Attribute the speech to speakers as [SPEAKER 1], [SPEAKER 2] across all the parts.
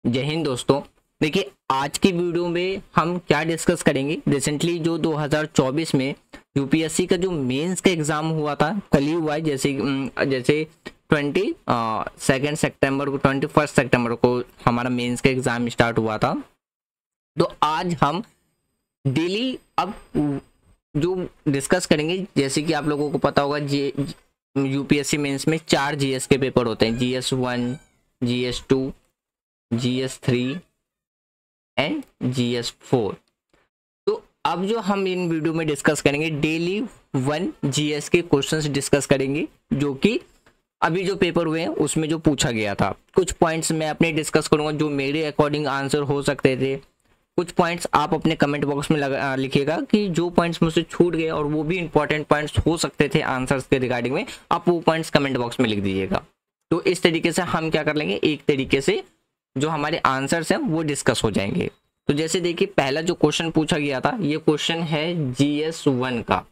[SPEAKER 1] जय हिंद दोस्तों। देखिए आज की वीडियो में हम क्या डिस्कस करेंगे। रिसेंटली जो 2024 में यूपीएससी का जो मेंस का एग्जाम हुआ था, कल ही हुआ है। जैसे 22 सितंबर को 21 सितंबर को हमारा मेंस का एग्जाम स्टार्ट हुआ था। तो आज हम डेली अब जो डिस्कस करेंगे, जैसे कि आप लोगों को पता होगा यूपीएससी मेंस में 4 जीएस के पेपर होते हैं, GS1, GS2, GS3 and GS4। तो अब जो हम इन वीडियो में डिस्कस करेंगे, डेली 1 जीएस के क्वेश्चंस डिस्कस करेंगे, जो कि अभी जो पेपर हुए हैं उसमें जो पूछा गया था। कुछ पॉइंट्स मैं अपने डिस्कस करूंगा जो मेरे अकॉर्डिंग आंसर हो सकते थे। कुछ पॉइंट्स आप अपने कमेंट बॉक्स में लिखिएगा कि जो पॉइंट्स मुझसे छूट गए और वो भी इंपॉर्टेंट पॉइंट्स हो सकते थे आंसर्स के रिगार्डिंग में, आप वो पॉइंट्स कमेंट बॉक्स में लिख दीजिएगा। तो इस तरीके से हम क्या कर लेंगे, एक तरीके से जो हमारे आंसर्स हैं वो डिस्कस हो जाएंगे। तो जैसे देखिए पहला जो क्वेश्चन पूछा गया था, ये क्वेश्चन है GS1 का।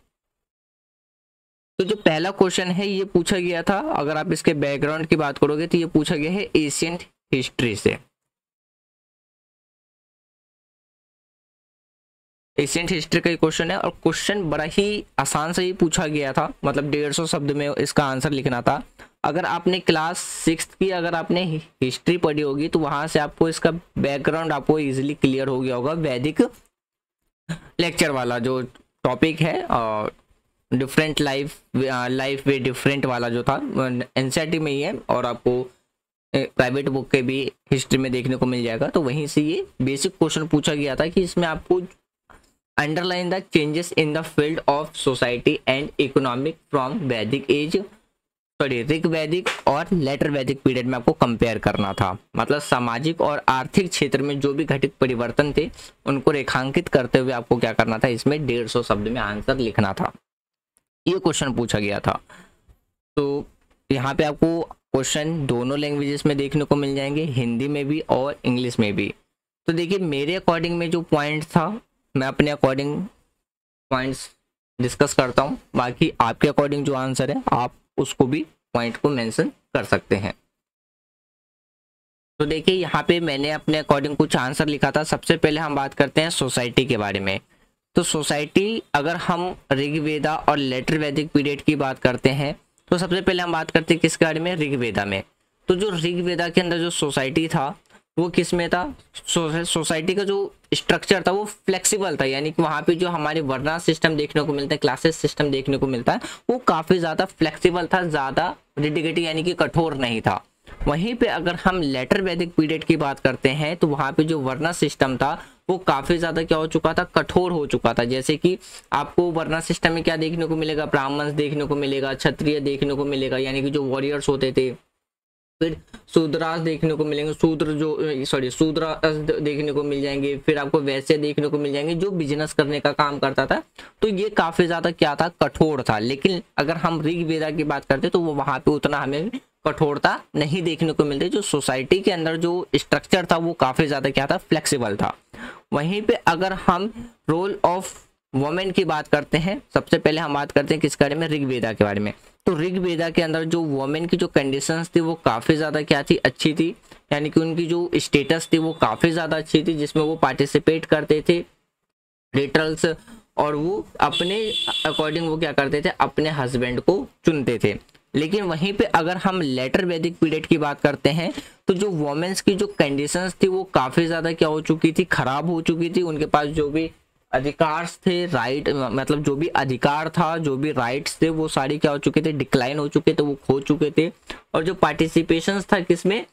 [SPEAKER 1] तो जो पहला क्वेश्चन है ये पूछा गया था, अगर आप इसके बैकग्राउंड की बात करोगे तो ये पूछा गया है एशियंट हिस्ट्री से। एशियंट हिस्ट्री का क्वेश्चन है और क्वेश्चन बड़ा ही आसान से ही पूछा गया था, मतलब 150 शब्द में इसका आंसर लिखना था। अगर आपने क्लास 6 की अगर आपने हिस्ट्री पढ़ी होगी तो वहां से आपको इसका बैकग्राउंड आपको इजीली क्लियर हो गया होगा। वैदिक लेक्चर वाला जो टॉपिक है और डिफरेंट लाइफ वे डिफरेंट वाला जो था एनसीईआरटी में ही है, और आपको प्राइवेट बुक के भी हिस्ट्री में देखने को मिल जाएगा। तो वहीं से ये बेसिक क्वेश्चन पूछा गया था कि इसमें आपको underline the changes in the field of society and economic from वैदिक एज, ऋग वैदिक और लेटर वैदिक पीरियड में आपको कंपेयर करना था। मतलब सामाजिक और आर्थिक क्षेत्र में जो भी घटित परिवर्तन थे उनको रेखांकित करते हुए आपको क्या करना था, इसमें 150 शब्द में आंसर लिखना था। ये क्वेश्चन पूछा गया था। तो यहाँ पे आपको क्वेश्चन दोनों लैंग्वेजेस में देखने को मिल जाएंगे, हिंदी में भी और इंग्लिश में भी। तो देखिए मेरे अकॉर्डिंग में जो पॉइंट था, मैं अपने अकॉर्डिंग पॉइंट्स डिस्कस करता हूँ, बाकी आपके अकॉर्डिंग जो आंसर है आप उसको भी पॉइंट को मेंशन कर सकते हैं। तो देखिए यहाँ पे मैंने अपने अकॉर्डिंग कुछ आंसर लिखा था। सबसे पहले हम बात करते हैं सोसाइटी के बारे में। तो सोसाइटी, अगर हम ऋग्वेदा और लेटर वैदिक पीरियड की बात करते हैं तो सबसे पहले हम बात करते हैं किसके बारे में, ऋग्वेदा में। तो जो ऋग्वेदा के अंदर जो सोसाइटी था वो किस में था, सोसाइटी का जो स्ट्रक्चर था वो फ्लेक्सिबल था, यानी कि वहाँ पे जो हमारे वर्ना सिस्टम देखने को मिलता है, क्लासेस सिस्टम देखने को मिलता है, वो काफ़ी ज़्यादा फ्लेक्सिबल था, ज़्यादा रिजिडिटी यानी कि कठोर नहीं था। वहीं पे अगर हम लेटर वैदिक पीरियड की बात करते हैं तो वहाँ पे जो वर्ना सिस्टम था वो काफ़ी ज़्यादा क्या हो चुका था, कठोर हो चुका था। जैसे कि आपको वर्ना सिस्टम में क्या देखने को मिलेगा, ब्राह्मण देखने को मिलेगा, क्षत्रिय देखने को मिलेगा, यानी कि जो वॉरियर्स होते थे, फिर शूद्रास देखने को मिलेंगे, शूद्रास देखने को मिल जाएंगे, फिर आपको वैसे देखने को मिल जाएंगे जो बिजनेस करने का काम करता था। तो ये काफी ज्यादा क्या था, कठोर था। लेकिन अगर हम ऋग्वेदा की बात करते तो वो वहां पे उतना हमें कठोरता नहीं देखने को मिलती। जो सोसाइटी के अंदर जो स्ट्रक्चर था वो काफी ज्यादा क्या था, फ्लेक्सिबल था। वहीं पे अगर हम रोल ऑफ वुमेन की बात करते हैं, सबसे पहले हम बात करते हैं किस बारे में, ऋग्वेदा के बारे में। तो ऋग्वेदा के अंदर जो वुमेन की जो कंडीशंस थी वो काफ़ी ज़्यादा क्या थी, अच्छी थी, यानी कि उनकी जो स्टेटस थी वो काफ़ी ज़्यादा अच्छी थी, जिसमें वो पार्टिसिपेट करते थे रिटर्न्स, और वो अपने अकॉर्डिंग वो क्या करते थे, अपने हस्बैंड को चुनते थे। लेकिन वहीं पे अगर हम लेटर वैदिक पीरियड की बात करते हैं तो जो वुमेन्स की जो कंडीशंस थी वो काफ़ी ज़्यादा क्या हो चुकी थी, खराब हो चुकी थी। उनके पास जो भी अधिकार थे, राइट, मतलब जो भी अधिकार था, जो भी राइट्स थे, वो सारी क्या हो चुके थे, डिक्लाइन हो चुके थे, वो खो चुके थे। और जो पार्टिसिपेशन था किसमें,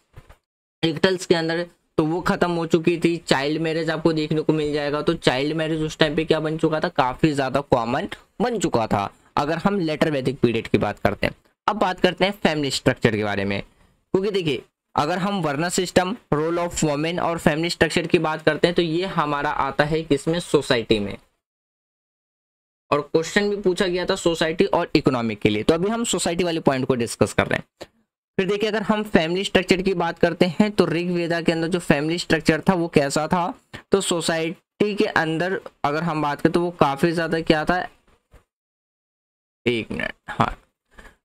[SPEAKER 1] रिटल्स के अंदर, तो वो खत्म हो चुकी थी। चाइल्ड मैरिज आपको देखने को मिल जाएगा। तो चाइल्ड मैरिज उस टाइम पे क्या बन चुका था, काफी ज्यादा कॉमन बन चुका था, अगर हम लेटर वैदिक पीरियड की बात करते हैं। अब बात करते हैं फैमिली स्ट्रक्चर के बारे में, क्योंकि देखिए अगर हम वर्ना सिस्टम, रोल ऑफ वुमेन और फैमिली स्ट्रक्चर की बात करते हैं तो ये हमारा आता है किसमें, सोसाइटी में। और क्वेश्चन भी पूछा गया था सोसाइटी और इकोनॉमिक के लिए। तो अभी हम सोसाइटी वाले पॉइंट को डिस्कस कर रहे हैं। फिर देखिए अगर हम फैमिली स्ट्रक्चर की बात करते हैं तो ऋग्वेदा के अंदर जो फैमिली स्ट्रक्चर था वो कैसा था, तो सोसाइटी के अंदर अगर हम बात करें तो वो काफी ज्यादा क्या था, एक मिनट, हाँ,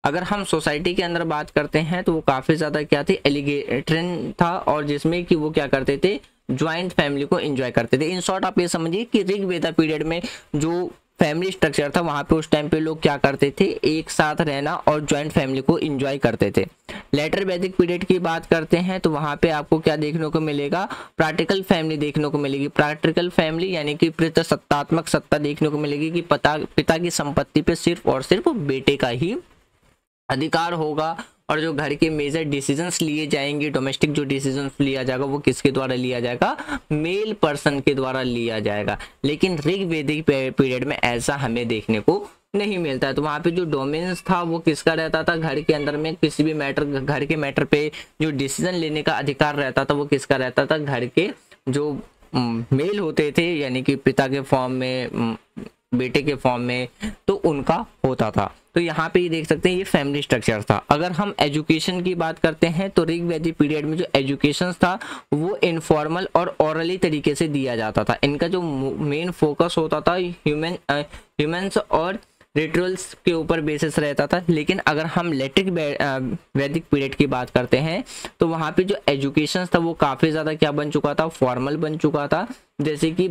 [SPEAKER 1] अगर हम सोसाइटी के अंदर बात करते हैं तो वो काफ़ी ज़्यादा क्या थी, एलिगेटरियन था, और जिसमें कि वो क्या करते थे, ज्वाइंट फैमिली को एंजॉय करते थे। इन शॉर्ट आप ये समझिए कि ऋग्वेदा पीरियड में जो फैमिली स्ट्रक्चर था वहाँ पे उस टाइम पे लोग क्या करते थे, एक साथ रहना और ज्वाइंट फैमिली को एंजॉय करते थे। लेटर वैदिक पीरियड की बात करते हैं तो वहाँ पे आपको क्या देखने को मिलेगा, प्रैक्टिकल फैमिली देखने को मिलेगी। प्रैक्टिकल फैमिली यानी कि पितृसत्तात्मक सत्ता देखने को मिलेगी कि पिता की संपत्ति पे सिर्फ और सिर्फ बेटे का ही अधिकार होगा, और जो घर के मेजर डिसीजंस लिए जाएंगे, डोमेस्टिक जो डिसीजंस लिया जाएगा वो किसके द्वारा लिया जाएगा, मेल पर्सन के द्वारा लिया जाएगा। लेकिन ऋग्वेदिक पीरियड में ऐसा हमें देखने को नहीं मिलता है। तो वहाँ पे जो डोमेन्स था वो किसका रहता था, घर के अंदर में किसी भी मैटर, घर के मैटर पे जो डिसीजन लेने का अधिकार रहता था वो किसका रहता था, घर के जो मेल होते थे यानी कि पिता के फॉर्म में, बेटे के फॉर्म में, तो उनका होता था। तो यहाँ पे ये देख सकते हैं ये फैमिली स्ट्रक्चर था। अगर हम एजुकेशन की बात करते हैं तो ऋग्वेदिक पीरियड में जो एजुकेशन था वो इनफॉर्मल और ओरली तरीके से दिया जाता था। इनका जो मेन फोकस होता था ह्यूमंस और रिचुअल्स के ऊपर बेसिस रहता था। लेकिन अगर हम लेटिक वैदिक पीरियड की बात करते हैं तो वहाँ पे जो एजुकेशन था वो काफ़ी ज़्यादा क्या बन चुका था, फॉर्मल बन चुका था। जैसे कि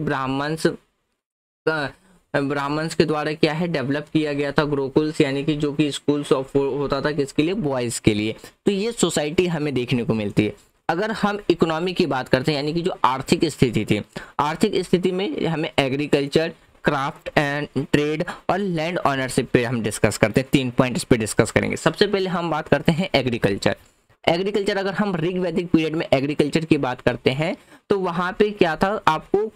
[SPEAKER 1] ब्राह्मण्स के द्वारा क्या है डेवलप किया गया था गुरुकुल्स, यानी कि जो कि स्कूल्स होता था किसके लिए, बॉयज के लिए। तो ये सोसाइटी हमें देखने को मिलती है। अगर हम इकोनॉमी की बात करते हैं यानी कि जो आर्थिक स्थिति थी, आर्थिक स्थिति में हमें एग्रीकल्चर, क्राफ्ट एंड ट्रेड और लैंड ऑनरशिप पे हम डिस्कस करते हैं। 3 पॉइंट इस पे डिस्कस करेंगे। सबसे पहले हम बात करते हैं एग्रीकल्चर। एग्रीकल्चर, अगर हम ऋग्वैदिक पीरियड में एग्रीकल्चर की बात करते हैं तो वहाँ पे क्या था, आपको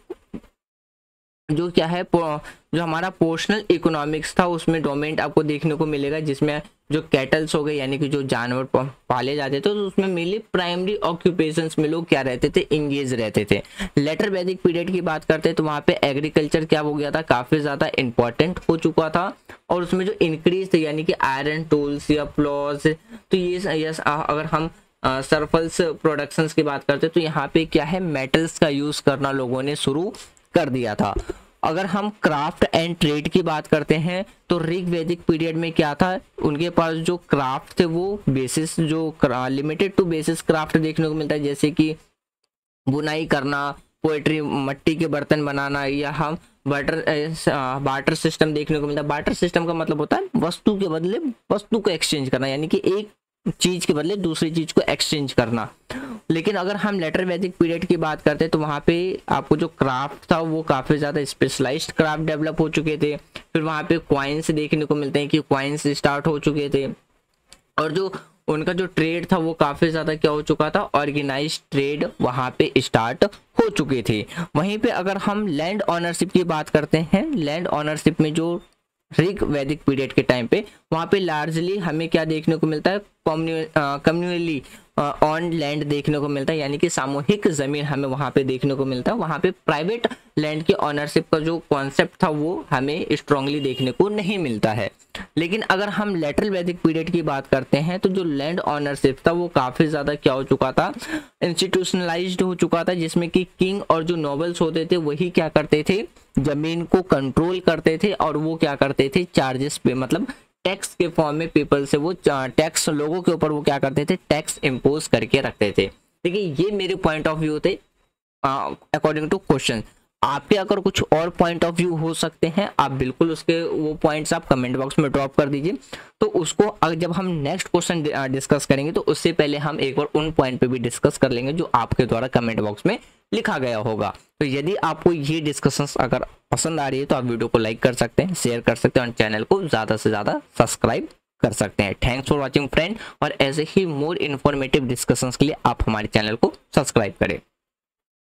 [SPEAKER 1] जो क्या है, जो हमारा पोर्शनल इकोनॉमिक्स था उसमें डोमेन आपको देखने को मिलेगा, जिसमें जो कैटल्स हो गए यानी कि जो जानवर पाले जाते थे, तो उसमें मेनली प्राइमरी ऑक्यूपेशंस में लोग क्या रहते थे, इंगेज रहते थे। लेटर वैदिक पीरियड की बात करते हैं तो वहाँ पे एग्रीकल्चर क्या हो गया था, काफ़ी ज़्यादा इंपॉर्टेंट हो चुका था, और उसमें जो इंक्रीज थे यानी कि आयरन टूल्स या प्लॉज, तो ये अगर हम सरफल्स प्रोडक्शंस की बात करते हैं तो यहाँ पे क्या है, मेटल्स का यूज़ करना लोगों ने शुरू कर दिया था। अगर हम क्राफ्ट एंड ट्रेड की बात करते हैं तो ऋग्वैदिक पीरियड में क्या था, उनके पास जो क्राफ्ट थे वो बेसिस, जो लिमिटेड टू बेसिस क्राफ्ट देखने को मिलता है, जैसे कि बुनाई करना, पोएट्री, मिट्टी के बर्तन बनाना, या हम बार्टर सिस्टम देखने को मिलता है। बार्टर सिस्टम का मतलब होता है वस्तु के बदले वस्तु को एक्सचेंज करना, यानी कि एक चीज के बदले दूसरी चीज को एक्सचेंज करना। लेकिन अगर हम लेटर वैदिक पीरियड की बात करते हैं तो वहाँ पे आपको जो क्राफ्ट था वो काफ़ी ज़्यादा स्पेशलाइज्ड क्राफ्ट डेवलप हो चुके थे। फिर वहाँ पे क्वाइंस देखने को मिलते हैं कि क्वाइंस स्टार्ट हो चुके थे, और जो उनका जो ट्रेड था वो काफ़ी ज़्यादा क्या हो चुका था, ऑर्गेनाइज्ड ट्रेड वहाँ पे स्टार्ट हो चुके थे। वहीं पे अगर हम लैंड ऑनरशिप की बात करते हैं, लैंड ऑनरशिप में जो ऋग वैदिक पीरियड के टाइम पे वहाँ पे लार्जली हमें क्या देखने को मिलता है, कम्युनली ऑन लैंड देखने को मिलता है, यानी कि सामूहिक जमीन हमें वहाँ पे देखने को मिलता है। वहाँ पे प्राइवेट लैंड की ऑनरशिप का जो कॉन्सेप्ट था वो हमें स्ट्रांगली देखने को नहीं मिलता है। लेकिन अगर हम लेटर वैदिक पीरियड की बात करते हैं तो जो लैंड ऑनरशिप था वो काफ़ी ज़्यादा क्या हो चुका था, इंस्टीट्यूशनलाइज्ड हो चुका था, जिसमें कि किंग और जो नोबल्स होते थे वही क्या करते थे, जमीन को कंट्रोल करते थे, और वो क्या करते थे, चार्जेस पे, मतलब टैक्स के फॉर्म में पीपल से वो टैक्स, लोगों के ऊपर वो क्या करते थे, टैक्स इम्पोज करके रखते थे। देखिए ये मेरे पॉइंट ऑफ व्यू थे अकॉर्डिंग टू क्वेश्चन। आपके अगर कुछ और पॉइंट ऑफ व्यू हो सकते हैं, आप बिल्कुल उसके वो पॉइंट्स आप कमेंट बॉक्स में ड्रॉप कर दीजिए। तो उसको जब हम नेक्स्ट क्वेश्चन डिस्कस करेंगे तो उससे पहले हम एक बार उन पॉइंट पे भी डिस्कस कर लेंगे जो आपके द्वारा कमेंट बॉक्स में लिखा गया होगा। तो यदि आपको ये डिस्कशंस अगर पसंद आ रही है तो आप वीडियो को लाइक कर सकते हैं, शेयर कर सकते हैं, और चैनल को ज़्यादा से ज़्यादा सब्सक्राइब कर सकते हैं। थैंक्स फॉर वॉचिंग फ्रेंड, और ऐसे ही मोर इन्फॉर्मेटिव डिस्कशंस के लिए आप हमारे चैनल को सब्सक्राइब करें।